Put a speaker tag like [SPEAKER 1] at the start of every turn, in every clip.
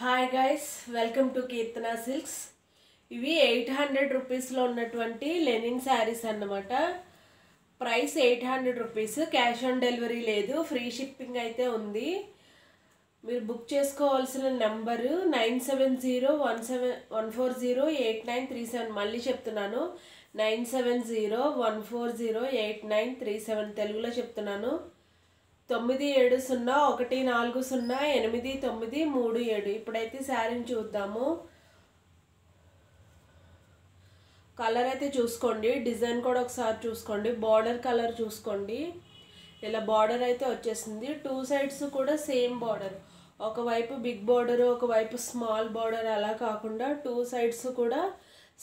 [SPEAKER 1] Hi guys, welcome to Keerthana silks. ఇవి 800 రూపీస్లో ఉన్నటువంటి లెనిన్ శారీస్ అన్నమాట. Price 800 rupees, cash on delivery లేదు, ఫ్రీ షిప్పింగ్ అయితే ఉంది. మీరు బుక్ చేసుకోవాల్సిన నెంబరు 970141408937. మళ్ళీ చెప్తున్నాను, 9701408937. తెలుగులో చెప్తున్నాను, 9701408937. ఇప్పుడైతే శారీని చూద్దాము. కలర్ అయితే చూసుకోండి, డిజైన్ కూడా ఒకసారి చూసుకోండి, బార్డర్ కలర్ చూసుకోండి. ఇలా బార్డర్ అయితే వచ్చేసింది. టూ సైడ్స్ కూడా సేమ్ బార్డర్, ఒకవైపు బిగ్ బార్డర్ ఒకవైపు స్మాల్ బార్డర్, అలా కాకుండా టూ సైడ్స్ కూడా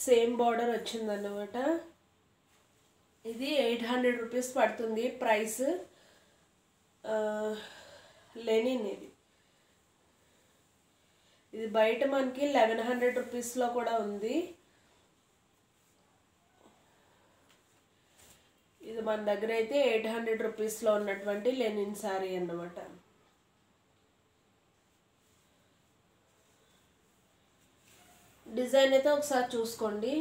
[SPEAKER 1] సేమ్ బార్డర్ వచ్చిందన్నమాట. ఇది 800 రూపీస్ పడుతుంది ప్రైస్. లెనిన్ ఇది బయట మనకి 1100 రూపీస్లో కూడా ఉంది. ఇది మన దగ్గర అయితే 800 రూపీస్లో ఉన్నటువంటి లెనిన్ శారీ అన్నమాట. డిజైన్ అయితే ఒకసారి చూసుకోండి.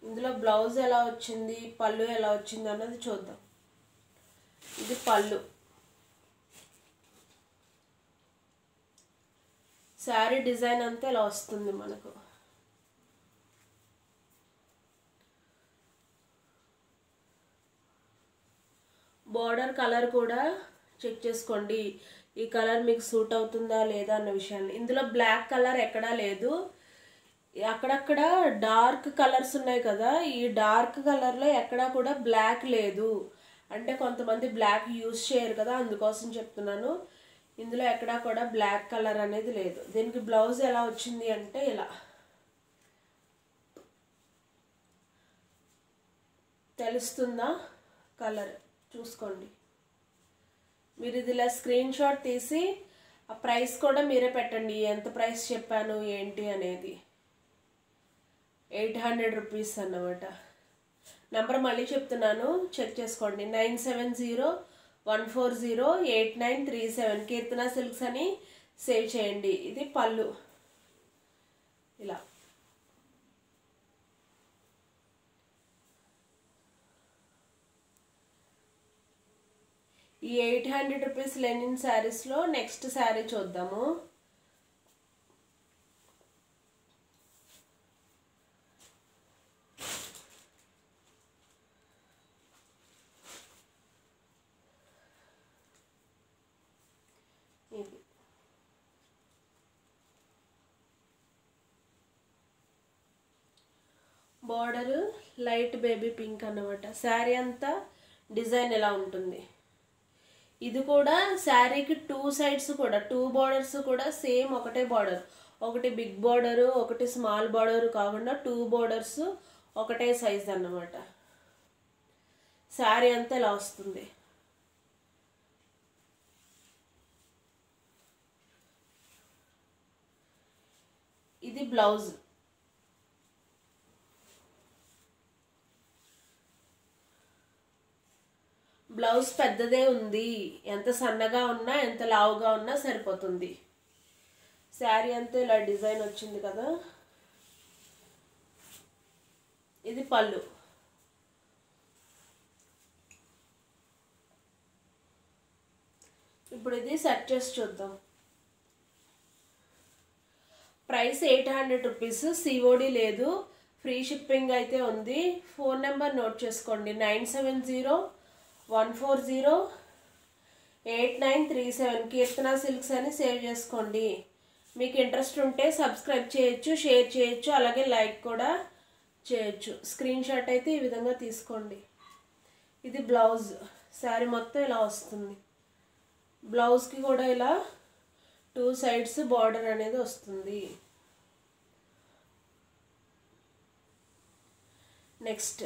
[SPEAKER 1] ఇందులో బ్లౌజ్ ఎలా వచ్చింది, పళ్ళు ఎలా వచ్చింది అన్నది చూద్దాం. ఇది పళ్ళు. శారీ డిజైన్ అంతా ఇలా వస్తుంది మనకు. బార్డర్ కలర్ కూడా చెక్ చేసుకోండి, ఈ కలర్ మీకు సూట్ అవుతుందా లేదా అన్న విషయాన్ని. ఇందులో బ్లాక్ కలర్ ఎక్కడా లేదు, అక్కడక్కడ డార్క్ కలర్స్ ఉన్నాయి కదా, ఈ డార్క్ కలర్లో ఎక్కడా కూడా బ్లాక్ లేదు. అంటే కొంతమంది బ్లాక్ యూజ్ చేయరు కదా, అందుకోసం చెప్తున్నాను. ఇందులో ఎక్కడా కూడా బ్లాక్ కలర్ అనేది లేదు. దీనికి బ్లౌజ్ ఎలా వచ్చింది అంటే ఇలా తెలుస్తుందా, కలర్ చూసుకోండి. మీరు ఇది ఇలా స్క్రీన్ షాట్ తీసి ఆ ప్రైస్ కూడా మీరే పెట్టండి, ఎంత ప్రైస్ చెప్పాను ఏంటి అనేది. 800 రూపీస్ అన్నమాట. నెంబర్ మళ్ళీ చెప్తున్నాను, చెక్ చేసుకోండి. 9701408937. కీర్తన సిల్క్స్ అని సేవ్ చేయండి. ఇది పళ్ళు ఇలా. ఈ 800 రూపీస్ లెనిన్ శారీస్లో నెక్స్ట్ శారీ చూద్దాము. ఇది బార్డర్ లైట్ బేబీ పింక్ అన్నమాట. శారీ అంతా డిజైన్ ఎలా ఉంటుంది. ఇది కూడా శారీకి టూ సైడ్స్ కూడా, టూ బార్డర్స్ కూడా సేమ్ ఒకటే బార్డర్, ఒకటి బిగ్ బార్డరు ఒకటి స్మాల్ బార్డరు కాకుండా టూ బార్డర్స్ ఒకటే సైజ్ అన్నమాట. శారీ అంతా ఇలా వస్తుంది. ఇది బ్లౌజ్. బ్లౌజ్ పెద్దదే ఉంది, ఎంత సన్నగా ఉన్నా ఎంత లావుగా ఉన్నా సరిపోతుంది. శారీ అంతా ఇలా డిజైన్ వచ్చింది కదా. ఇది పళ్ళు. ఇప్పుడు ఇది సెట్ చేసి చూద్దాం. ప్రైస్ 800 రూపీస్, సిఓడి లేదు, ఫ్రీ షిప్పింగ్ అయితే ఉంది. ఫోన్ నెంబర్ నోట్ చేసుకోండి, 9701408937. కీర్తన సిల్క్స్ అని సేవ్ చేసుకోండి. మీకు ఇంట్రెస్ట్ ఉంటే సబ్స్క్రైబ్ చేయొచ్చు, షేర్ చేయొచ్చు, అలాగే లైక్ కూడా చేయొచ్చు. స్క్రీన్ షాట్ అయితే ఈ విధంగా తీసుకోండి. ఇది బ్లౌజ్. శారీ మొత్తం ఇలా వస్తుంది. బ్లౌజ్కి కూడా ఇలా టూ సైడ్స్ బార్డర్ అనేది వస్తుంది. Next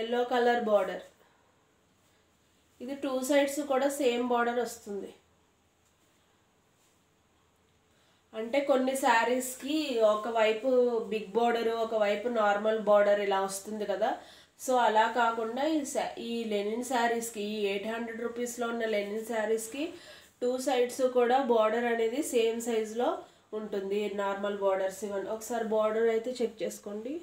[SPEAKER 1] yellow colour border. ఇది టూ సైడ్స్ కూడా సేమ్ బార్డర్ వస్తుంది. అంటే కొన్ని శారీస్కి ఒకవైపు బిగ్ బార్డర్ ఒకవైపు నార్మల్ బార్డర్ ఇలా వస్తుంది కదా. సో అలా కాకుండా ఈ లెనిన్ శారీస్కి ఈ 800 రూపీస్లో ఉన్న లెనిన్ శారీస్కి 2 సైడ్స్ కూడా బార్డర్ అనేది సేమ్ సైజులో ఉంటుంది, నార్మల్ బార్డర్స్. ఇవన్నీ ఒకసారి బార్డర్ అయితే చెక్ చేసుకోండి.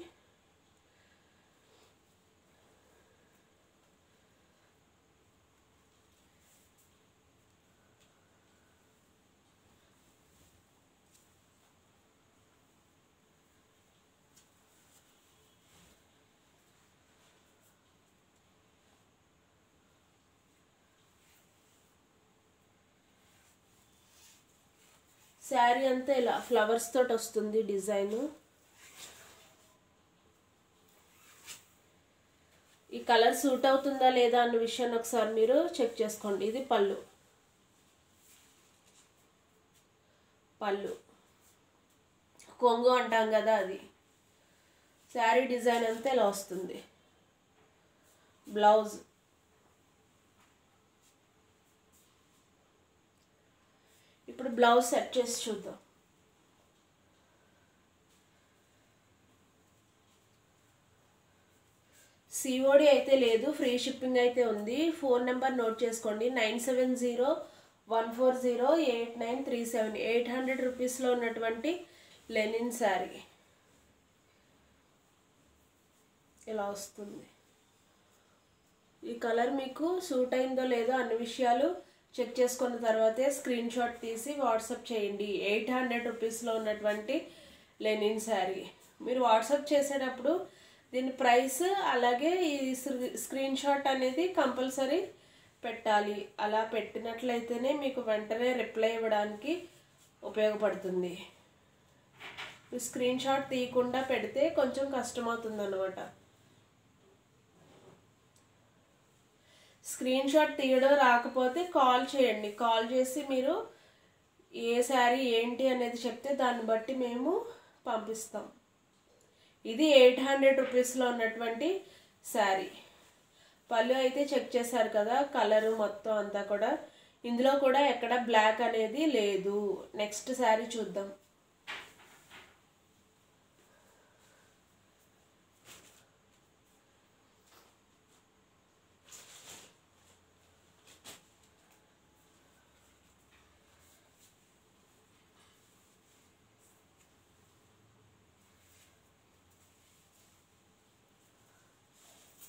[SPEAKER 1] శారీ అంతా ఇలా ఫ్లవర్స్ తోటి వస్తుంది డిజైన్. ఈ కలర్ సూట్ అవుతుందా లేదా అన్న విషయాన్ని ఒకసారి మీరు చెక్ చేసుకోండి. ఇది పళ్ళు. కొంగు అంటాం కదా అది. శారీ డిజైన్ అంతా ఇలా వస్తుంది. బ్లౌజ్. ఇప్పుడు బ్లౌజ్ సెట్ చేసి చూద్దాం. సిఓడి అయితే లేదు, ఫ్రీ షిప్పింగ్ అయితే ఉంది. ఫోన్ నెంబర్ నోట్ చేసుకోండి, 9701408937. 800 రూపీస్లో ఉన్నటువంటి లెనిన్ శారీ ఇలా వస్తుంది. ఈ కలర్ మీకు సూట్ అయిందో లేదో అన్ని విషయాలు చెక్ చేసుకున్న తర్వాతే స్క్రీన్ షాట్ తీసి వాట్సాప్ చేయండి. 800 రూపీస్లో ఉన్నటువంటి లెనిన్ శారీ. మీరు వాట్సాప్ చేసేటప్పుడు దీని ప్రైస్ అలాగే ఈ స్క్రీన్ షాట్ అనేది కంపల్సరీ పెట్టాలి. అలా పెట్టినట్లయితేనే మీకు వెంటనే రిప్లై ఇవ్వడానికి ఉపయోగపడుతుంది. స్క్రీన్ షాట్ తీయకుండా పెడితే కొంచెం కష్టమవుతుంది అన్నమాట. స్క్రీన్ షాట్ తీయడం రాకపోతే కాల్ చేయండి. కాల్ చేసి మీరు ఏ శారీ ఏంటి అనేది చెప్తే దాన్ని బట్టి మేము పంపిస్తాం. ఇది 800 రూపీస్లో ఉన్నటువంటి శారీ. పళ్ళు అయితే చెక్ చేశారు కదా, కలరు మొత్తం అంతా కూడా. ఇందులో కూడా ఎక్కడ బ్లాక్ అనేది లేదు. నెక్స్ట్ శారీ చూద్దాం.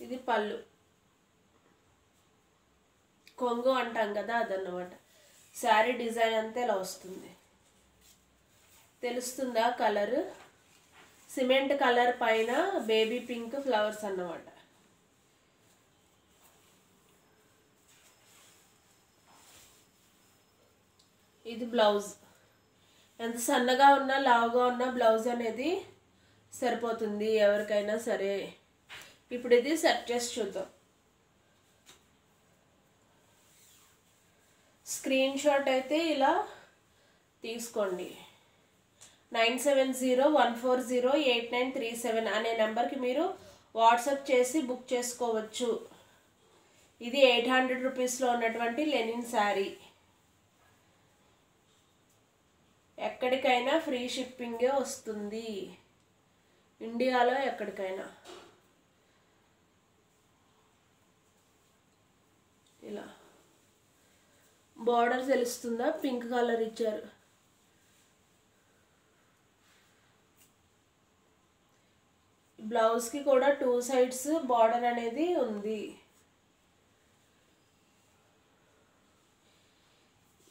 [SPEAKER 1] ఇది పళ్ళు. కొంగు అంటాం కదా అదన్నమాట. శారీ డిజైన్ అంతా ఇలా వస్తుంది. తెలుస్తుందా కలర్? సిమెంట్ కలర్ పైన బేబీ పింక్ ఫ్లవర్స్ అన్నమాట. ఇది బ్లౌజ్. ఎంత సన్నగా ఉన్నా లావుగా ఉన్నా బ్లౌజ్ అనేది సరిపోతుంది ఎవరికైనా సరే. ఇప్పుడు ఇది సెట్ చేసి చూద్దాం. స్క్రీన్ షాట్ అయితే ఇలా తీసుకోండి. 9701408937 అనే నెంబర్కి మీరు వాట్సాప్ చేసి బుక్ చేసుకోవచ్చు. ఇది 800 రూపీస్లో ఉన్నటువంటి లెనిన్ శారీ. ఎక్కడికైనా ఫ్రీ షిప్పింగే వస్తుంది, ఇండియాలో ఎక్కడికైనా. ఇలా బార్డర్ తెలుస్తుందా? పింక్ కలర్ ఇచ్చారు. బ్లౌజ్కి కూడా 2 సైడ్స్ బార్డర్ అనేది ఉంది.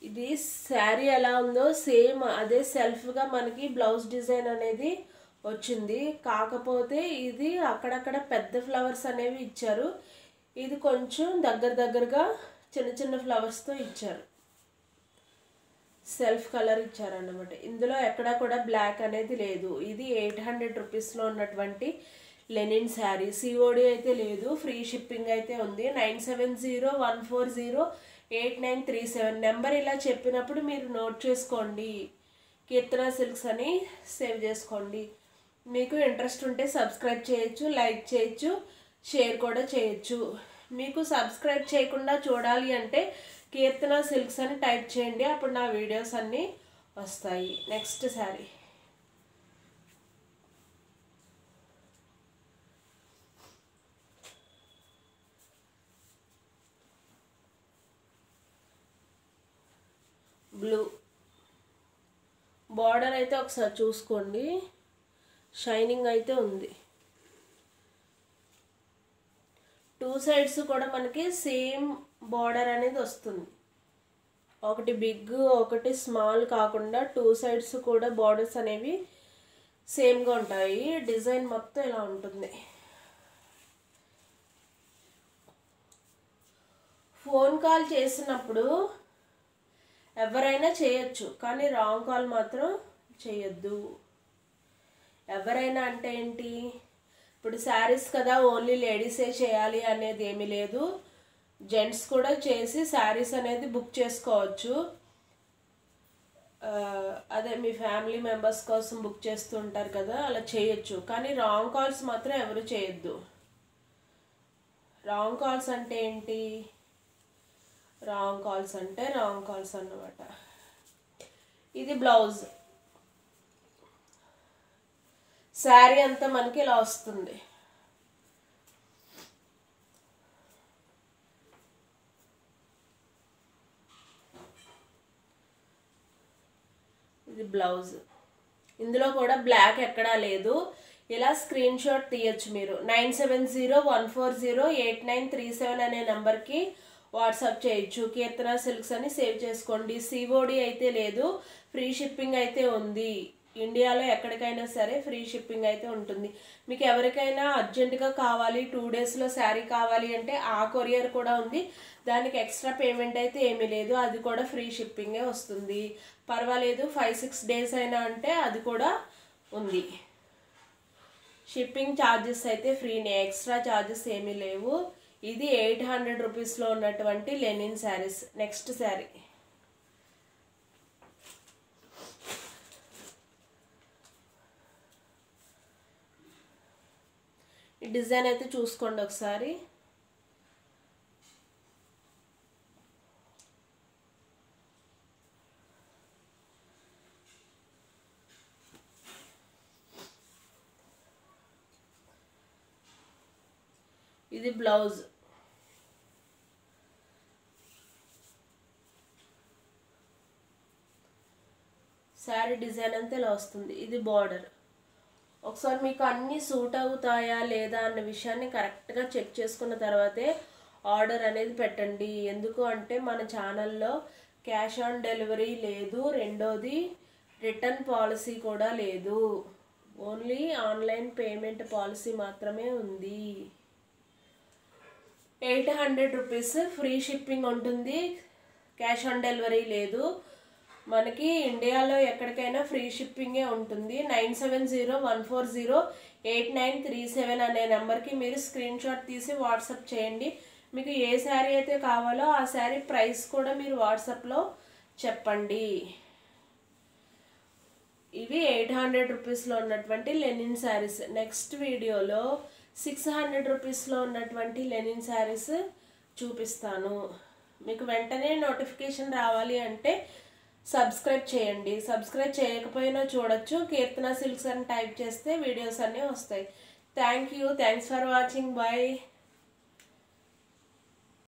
[SPEAKER 1] ఇది శారీ ఎలా ఉందో సేమ్ అదే సెల్ఫ్గా మనకి బ్లౌజ్ డిజైన్ అనేది వచ్చింది. కాకపోతే ఇది అక్కడక్కడ పెద్ద ఫ్లవర్స్ అనేవి ఇచ్చారు. ఇది కొంచెం దగ్గరగా చిన్న చిన్న ఫ్లవర్స్తో ఇచ్చారు. సెల్ఫ్ కలర్ ఇచ్చారన్నమాట. ఇందులో ఎక్కడా కూడా బ్లాక్ అనేది లేదు. ఇది 800 రూపీస్లో ఉన్నటువంటి లెనిన్ శారీ. సిఓడి అయితే లేదు, ఫ్రీ షిప్పింగ్ అయితే ఉంది. 9701408937 నెంబర్ ఇలా చెప్పినప్పుడు మీరు నోట్ చేసుకోండి. కీర్తన సిల్క్స్ అని సేవ్ చేసుకోండి. మీకు ఇంట్రెస్ట్ ఉంటే సబ్స్క్రైబ్ చేయొచ్చు, లైక్ చేయొచ్చు, షేర్ కూడా చేయొచ్చు. మీకు సబ్స్క్రైబ్ చేయకుండా చూడాలి అంటే కీర్తన సిల్క్స్ అని టైప్ చేయండి, అప్పుడు నా వీడియోస్ అన్నీ వస్తాయి. నెక్స్ట్ శారీ. బార్డర్ అయితే ఒకసారి చూసుకోండి, షైనింగ్ అయితే ఉంది. 2 సైడ్స్ కూడా మనకి సేమ్ బార్డర్ అనేది వస్తుంది. ఒకటి బిగ్ ఒకటి స్మాల్ కాకుండా 2 సైడ్స్ కూడా బార్డర్స్ అనేవి సేమ్గా ఉంటాయి. డిజైన్ మొత్తం ఇలా ఉంటుంది. ఫోన్ కాల్ చేసినప్పుడు ఎవరైనా చేయొచ్చు, కానీ రాంగ్ కాల్ మాత్రం చేయొద్దు. ఎవరైనా అంటే ఏంటి, ఇప్పుడు శారీస్ కదా ఓన్లీ లేడీసే చేయాలి అనేది ఏమీ లేదు. జెంట్స్ కూడా చేసి శారీస్ అనేది బుక్ చేసుకోవచ్చు. అదే మీ ఫ్యామిలీ మెంబర్స్ కోసం బుక్ చేస్తూ ఉంటారు కదా, అలా చేయొచ్చు. కానీ రాంగ్ కాల్స్ మాత్రం ఎవరు చేయొద్దు. రాంగ్ కాల్స్ అంటే ఏంటి, రాంగ్ కాల్స్ అంటే రాంగ్ కాల్స్ అన్నమాట. ఇది బ్లౌజ్. శారీ అంతా మనకి ఇలా వస్తుంది. ఇది బ్లౌజ్. ఇందులో కూడా బ్లాక్ ఎక్కడా లేదు. ఇలా స్క్రీన్ షాట్ తీయచ్చు మీరు. 9701408937 అనే నెంబర్కి వాట్సాప్ చేయొచ్చు. కీర్తన సిల్క్స్ అని సేవ్ చేసుకోండి. సిఓడి అయితే లేదు, ఫ్రీ షిప్పింగ్ అయితే ఉంది. ఇండియాలో ఎక్కడికైనా సరే ఫ్రీ షిప్పింగ్ అయితే ఉంటుంది. మీకు ఎవరికైనా అర్జెంటుగా కావాలి, 2 డేస్లో శారీ కావాలి అంటే ఆ కొరియర్ కూడా ఉంది. దానికి ఎక్స్ట్రా పేమెంట్ అయితే ఏమీ లేదు, అది కూడా ఫ్రీ షిప్పింగే వస్తుంది. పర్వాలేదు, 5-6 డేస్ అయినా అంటే అది కూడా ఉంది. షిప్పింగ్ ఛార్జెస్ అయితే ఫ్రీనే, ఎక్స్ట్రా ఛార్జెస్ ఏమీ లేవు. ఇది 800 రూపీస్లో ఉన్నటువంటి లెనిన్ శారీస్. నెక్స్ట్ శారీ. ఈ డిజైన్ అయితే చూసుకోండి ఒకసారి. ఇది బ్లౌజ్. శారీ డిజైన్ అంతా ఇలా వస్తుంది. ఇది బార్డర్. ఒకసారి మీకు అన్నీ సూట్ అవుతాయా లేదా అన్న విషయాన్ని కరెక్ట్గా చెక్ చేసుకున్న తర్వాతే ఆర్డర్ అనేది పెట్టండి. ఎందుకు అంటే మన ఛానల్లో క్యాష్ ఆన్ డెలివరీ లేదు, రెండోది రిటర్న్ పాలసీ కూడా లేదు. ఓన్లీ ఆన్లైన్ పేమెంట్ పాలసీ మాత్రమే ఉంది. 800 రూపీస్ ఫ్రీ షిప్పింగ్ ఉంటుంది, క్యాష్ ఆన్ డెలివరీ లేదు. మనకి ఇండియాలో ఎక్కడికైనా ఫ్రీ షిప్పింగే ఉంటుంది. 9701408937 అనే నెంబర్కి మీరు స్క్రీన్ షాట్ తీసి వాట్సాప్ చేయండి. మీకు ఏ శారీ అయితే కావాలో ఆ శారీ ప్రైస్ కూడా మీరు వాట్సాప్లో చెప్పండి. ఇవి 800 రూపీస్లో ఉన్నటువంటి లెనిన్ శారీస్. నెక్స్ట్ వీడియోలో 600 రూపీస్లో ఉన్నటువంటి లెనిన్ శారీస్ చూపిస్తాను. మీకు వెంటనే నోటిఫికేషన్ రావాలి అంటే సబ్స్క్రైబ్ చేయండి. సబ్స్క్రైబ్ చేయకపోయినా చూడొచ్చు. కీర్తన సిల్క్స్ అని టైప్ చేస్తే వీడియోస్ అన్నీ వస్తాయి. Thanks for watching. బాయ్.